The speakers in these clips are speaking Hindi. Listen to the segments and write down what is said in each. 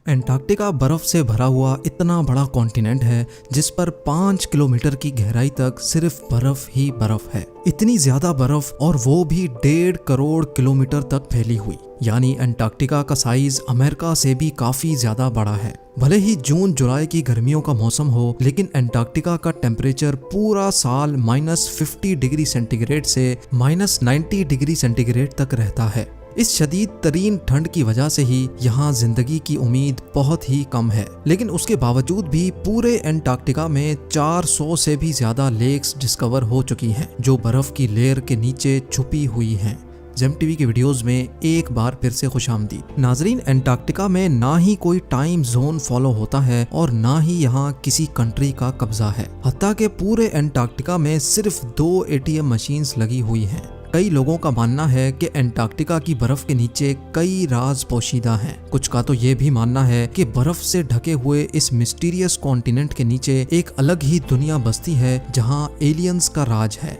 एंटार्क्टिका बर्फ से भरा हुआ इतना बड़ा कॉन्टिनेंट है जिस पर 5 किलोमीटर की गहराई तक सिर्फ बर्फ ही बर्फ है। इतनी ज्यादा बर्फ, और वो भी 1.5 करोड़ किलोमीटर तक फैली हुई। यानी एंटार्क्टिका का साइज अमेरिका से भी काफी ज्यादा बड़ा है। भले ही जून जुलाई की गर्मियों का मौसम हो, लेकिन एंटार्क्टिका का टेम्परेचर पूरा साल -50 डिग्री सेंटीग्रेड से -90 डिग्री सेंटीग्रेड तक रहता है। इस शदीद तरीन ठंड की वजह से ही यहाँ जिंदगी की उम्मीद बहुत ही कम है। लेकिन उसके बावजूद भी पूरे एंटार्क्टिका में 400 से भी ज्यादा लेक्स डिस्कवर हो चुकी हैं, जो बर्फ की लेयर के नीचे छुपी हुई हैं। जेम टीवी के वीडियोस में एक बार फिर से खुशामदीद। नाजरीन, एंटार्क्टिका में ना ही कोई टाइम जोन फॉलो होता है और ना ही यहाँ किसी कंट्री का कब्जा है। हत्ता के पूरे एंटार्क्टिका में सिर्फ 2 ATM मशीन्स लगी हुई हैं। कई लोगों का मानना है कि एंटार्क्टिका की बर्फ के नीचे कई राज पोशीदा हैं। कुछ का तो ये भी मानना है कि बर्फ से ढके हुए इस मिस्टीरियस कॉन्टिनेंट के नीचे एक अलग ही दुनिया बसती है जहाँ एलियंस का राज है।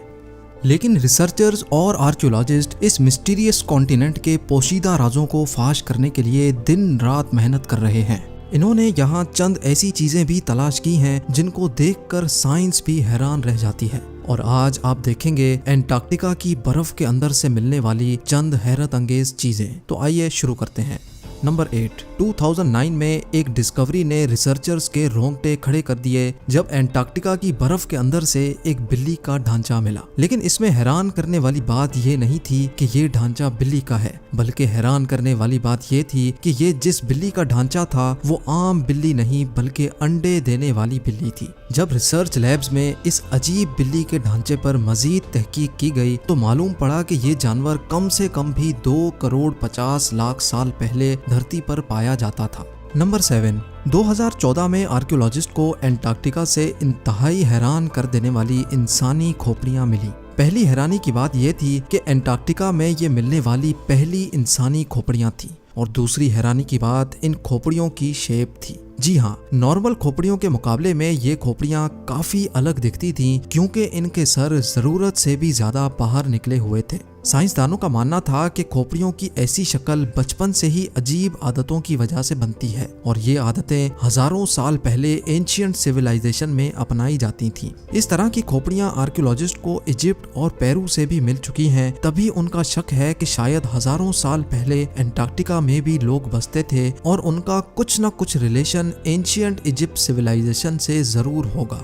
लेकिन रिसर्चर्स और आर्कियोलॉजिस्ट इस मिस्टीरियस कॉन्टिनेंट के पोशीदा राजों को फाश करने के लिए दिन रात मेहनत कर रहे हैं। इन्होंने यहाँ चंद ऐसी चीजें भी तलाश की हैं जिनको देखकर साइंस भी हैरान रह जाती है। और आज आप देखेंगे एंटार्क्टिका की बर्फ के अंदर से मिलने वाली चंद हैरत अंगेज चीजें। तो आइए शुरू करते हैं। नंबर 8। 2009 में एक डिस्कवरी ने रिसर्चर्स के रोंगटे खड़े कर दिए जब एंटार्क्टिका की बर्फ के अंदर से एक बिल्ली का ढांचा मिला। लेकिन इसमें हैरान करने वाली बात ये नहीं थी कि ये ढांचा बिल्ली का है, बल्कि हैरान करने वाली बात ये थी कि ये जिस बिल्ली का ढांचा था वो आम बिल्ली नहीं बल्कि अंडे देने वाली बिल्ली थी। जब रिसर्च लैब्स में इस अजीब बिल्ली के ढांचे पर मजीद तहकीक की गई तो मालूम पड़ा कि ये जानवर कम से कम भी 2 करोड़ 50 लाख साल पहले धरती पर पाया जाता था। नंबर 7। 2014 में आर्कियोलॉजिस्ट को एंटार्क्टिका से इंतहाई हैरान कर देने वाली इंसानी खोपड़ियां मिली। पहली हैरानी की बात यह थी कि एंटार्क्टिका में ये मिलने वाली पहली इंसानी खोपड़ियां थी, और दूसरी हैरानी की बात इन खोपड़ियों की शेप थी। जी हाँ, नॉर्मल खोपड़ियों के मुकाबले में ये खोपड़ियां काफी अलग दिखती थीं क्योंकि इनके सर जरूरत से भी ज्यादा बाहर निकले हुए थे। साइंसदानों का मानना था कि खोपड़ियों की ऐसी शक्ल बचपन से ही अजीब आदतों की वजह से बनती है, और ये आदतें हजारों साल पहले एंशिएंट सिविलाइजेशन में अपनाई जाती थीं। इस तरह की खोपड़ियां आर्कियोलॉजिस्ट को इजिप्ट और पेरू से भी मिल चुकी हैं। तभी उनका शक है कि शायद हजारों साल पहले एंटार्क्टिका में भी लोग बसते थे और उनका कुछ न कुछ रिलेशन एंशिएंट इजिप्ट सिविलाइजेशन से जरूर होगा।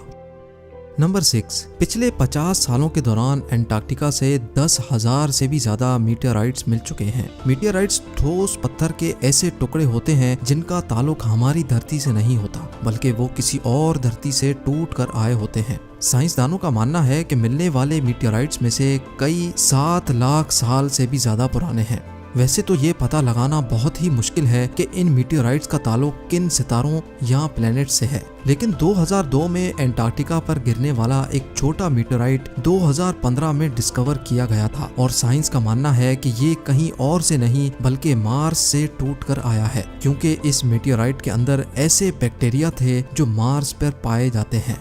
नंबर 6। पिछले 50 सालों के दौरान एंटार्क्टिका से 10,000 से भी ज्यादा मीटियोराइट्स मिल चुके हैं। मीटियोराइट्स ठोस पत्थर के ऐसे टुकड़े होते हैं जिनका ताल्लुक हमारी धरती से नहीं होता, बल्कि वो किसी और धरती से टूट कर आए होते हैं। साइंसदानों का मानना है कि मिलने वाले मीटियोराइट्स में से कई 7 लाख साल से भी ज्यादा पुराने हैं। वैसे तो ये पता लगाना बहुत ही मुश्किल है कि इन मीटियोराइट्स का ताल्लुक किन सितारों या प्लेनेट से है, लेकिन 2002 में एंटार्क्टिका पर गिरने वाला एक छोटा मीटियोराइट 2015 में डिस्कवर किया गया था, और साइंस का मानना है कि ये कहीं और से नहीं बल्कि मार्स से टूट कर आया है, क्योंकि इस मीटियोराइट के अंदर ऐसे बैक्टीरिया थे जो मार्स पर पाए जाते हैं।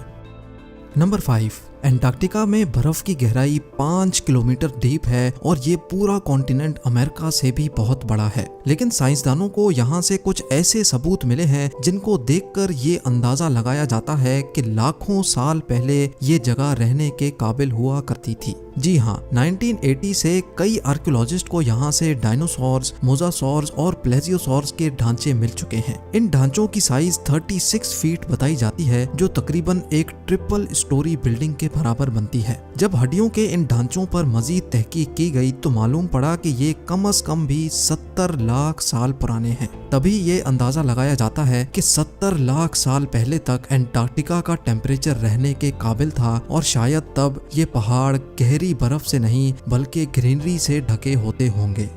नंबर 5। एंटार्क्टिका में बर्फ की गहराई 5 किलोमीटर डीप है, और ये पूरा कॉन्टिनेंट अमेरिका से भी बहुत बड़ा है। लेकिन साइंसदानों को यहाँ से कुछ ऐसे सबूत मिले हैं जिनको देखकर ये अंदाजा लगाया जाता है कि लाखों साल पहले ये जगह रहने के काबिल हुआ करती थी। जी हाँ, 1980 से कई आर्कियोलॉजिस्ट को यहाँ से डायनासोर्स, मोजासोर्स और प्लेजियोसोर्स के ढांचे मिल चुके हैं। इन ढांचों की साइज 36 फीट बताई जाती है, जो तकरीबन एक ट्रिपल स्टोरी बिल्डिंग के बराबर बनती है। जब हड्डियों के इन ढांचों पर मजीद तहकीक की गई तो मालूम पड़ा कि ये कम से कम भी 70 लाख साल पुराने हैं। तभी ये अंदाजा लगाया जाता है कि 70 लाख साल पहले तक एंटार्क्टिका का टेम्परेचर रहने के काबिल था, और शायद तब ये पहाड़ गहरी बर्फ से नहीं बल्कि ग्रीनरी से ढके होते होंगे।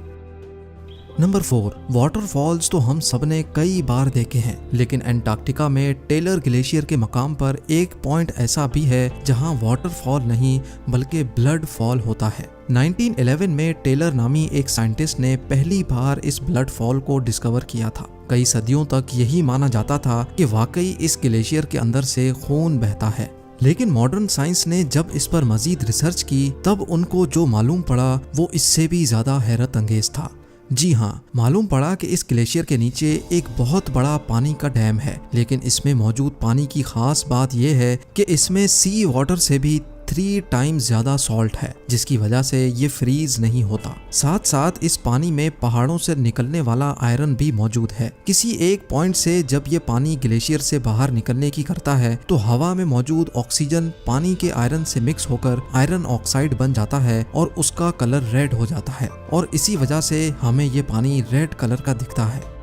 नंबर 4। वाटरफॉल्स तो हम सबने कई बार देखे हैं, लेकिन एंटार्क्टिका में टेलर ग्लेशियर के मकाम पर एक पॉइंट ऐसा भी है जहां वाटरफॉल नहीं बल्कि ब्लड फॉल होता है। 1911 में टेलर नामी एक साइंटिस्ट ने पहली बार इस ब्लड फॉल को डिस्कवर किया था। कई सदियों तक यही माना जाता था कि वाकई इस ग्लेशियर के अंदर से खून बहता है, लेकिन मॉडर्न साइंस ने जब इस पर मजीद रिसर्च की तब उनको जो मालूम पड़ा वो इससे भी ज्यादा हैरत अंगेज था। जी हाँ, मालूम पड़ा कि इस ग्लेशियर के नीचे एक बहुत बड़ा पानी का डैम है, लेकिन इसमें मौजूद पानी की खास बात यह है कि इसमें सी वाटर से भी 3 टाइम्स ज्यादा सॉल्ट है, जिसकी वजह से ये फ्रीज नहीं होता। साथ साथ इस पानी में पहाड़ों से निकलने वाला आयरन भी मौजूद है। किसी एक पॉइंट से जब ये पानी ग्लेशियर से बाहर निकलने की करता है तो हवा में मौजूद ऑक्सीजन पानी के आयरन से मिक्स होकर आयरन ऑक्साइड बन जाता है और उसका कलर रेड हो जाता है, और इसी वजह से हमें ये पानी रेड कलर का दिखता है।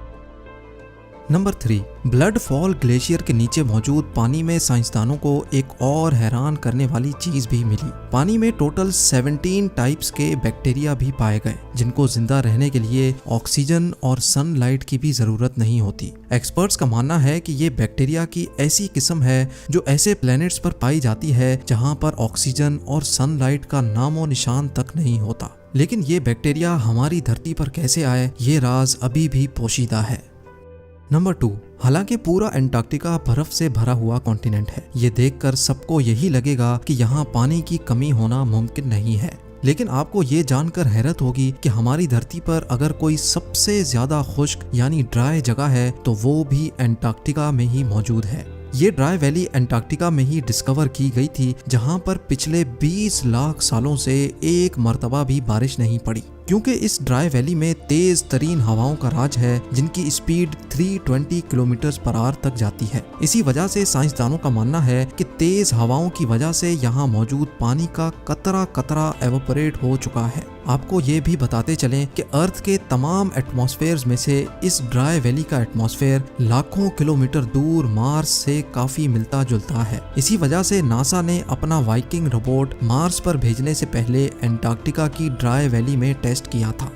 नंबर 3, ब्लड फॉल ग्लेशियर के नीचे मौजूद पानी में साइंसदानों को एक और हैरान करने वाली चीज भी मिली। पानी में टोटल 17 टाइप्स के बैक्टीरिया भी पाए गए, जिनको जिंदा रहने के लिए ऑक्सीजन और सनलाइट की भी जरूरत नहीं होती। एक्सपर्ट्स का मानना है कि ये बैक्टीरिया की ऐसी किस्म है जो ऐसे प्लैनेट्स पर पाई जाती है जहाँ पर ऑक्सीजन और सनलाइट का नामो निशान तक नहीं होता। लेकिन ये बैक्टीरिया हमारी धरती पर कैसे आए, ये राज अभी भी पोशीदा है। नंबर 2, हालांकि पूरा एंटार्क्टिका बर्फ से भरा हुआ कॉन्टिनेंट है, ये देखकर सबको यही लगेगा कि यहाँ पानी की कमी होना मुमकिन नहीं है। लेकिन आपको ये जानकर हैरत होगी कि हमारी धरती पर अगर कोई सबसे ज्यादा खुश्क यानी ड्राई जगह है तो वो भी एंटार्क्टिका में ही मौजूद है। ये ड्राई वैली एंटार्क्टिका में ही डिस्कवर की गई थी, जहाँ पर पिछले 20 लाख सालों से एक मर्तबा भी बारिश नहीं पड़ी, क्योंकि इस ड्राई वैली में तेज तरीन हवाओं का राज है, जिनकी स्पीड 320 किलोमीटर पर आवर तक जाती है। इसी वजह से साइंसदानों का मानना है कि तेज हवाओं की वजह से यहाँ मौजूद पानी का कतरा कतरा एवोपरेट हो चुका है। आपको ये भी बताते चलें कि अर्थ के तमाम एटमॉस्फेयर्स में से इस ड्राई वैली का एटमॉस्फेयर लाखों किलोमीटर दूर मार्स से काफी मिलता जुलता है। इसी वजह से नासा ने अपना वाइकिंग रोबोट मार्स पर भेजने से पहले एंटार्क्टिका की ड्राई वैली में टेस्ट किया था।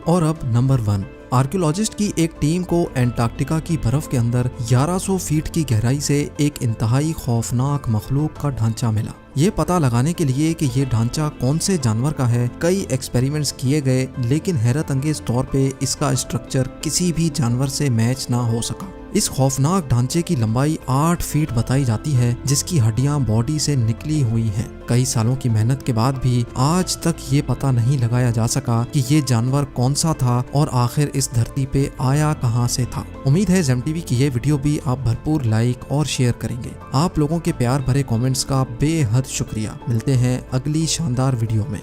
और अब नंबर 1, आर्कियोलॉजिस्ट की एक टीम को एंटार्क्टिका की बर्फ के अंदर 1100 फीट की गहराई से एक इंतहाई खौफनाक मखलूक का ढांचा मिला। ये पता लगाने के लिए कि ये ढांचा कौन से जानवर का है, कई एक्सपेरिमेंट्स किए गए, लेकिन हैरत अंगेज तौर पे इसका स्ट्रक्चर किसी भी जानवर से मैच ना हो सका। इस खौफनाक ढांचे की लंबाई 8 फीट बताई जाती है, जिसकी हड्डियां बॉडी से निकली हुई हैं। कई सालों की मेहनत के बाद भी आज तक ये पता नहीं लगाया जा सका कि ये जानवर कौन सा था और आखिर इस धरती पे आया कहां से था। उम्मीद है जेम टीवी की ये वीडियो भी आप भरपूर लाइक और शेयर करेंगे। आप लोगों के प्यार भरे कमेंट्स का बेहद शुक्रिया। मिलते हैं अगली शानदार वीडियो में।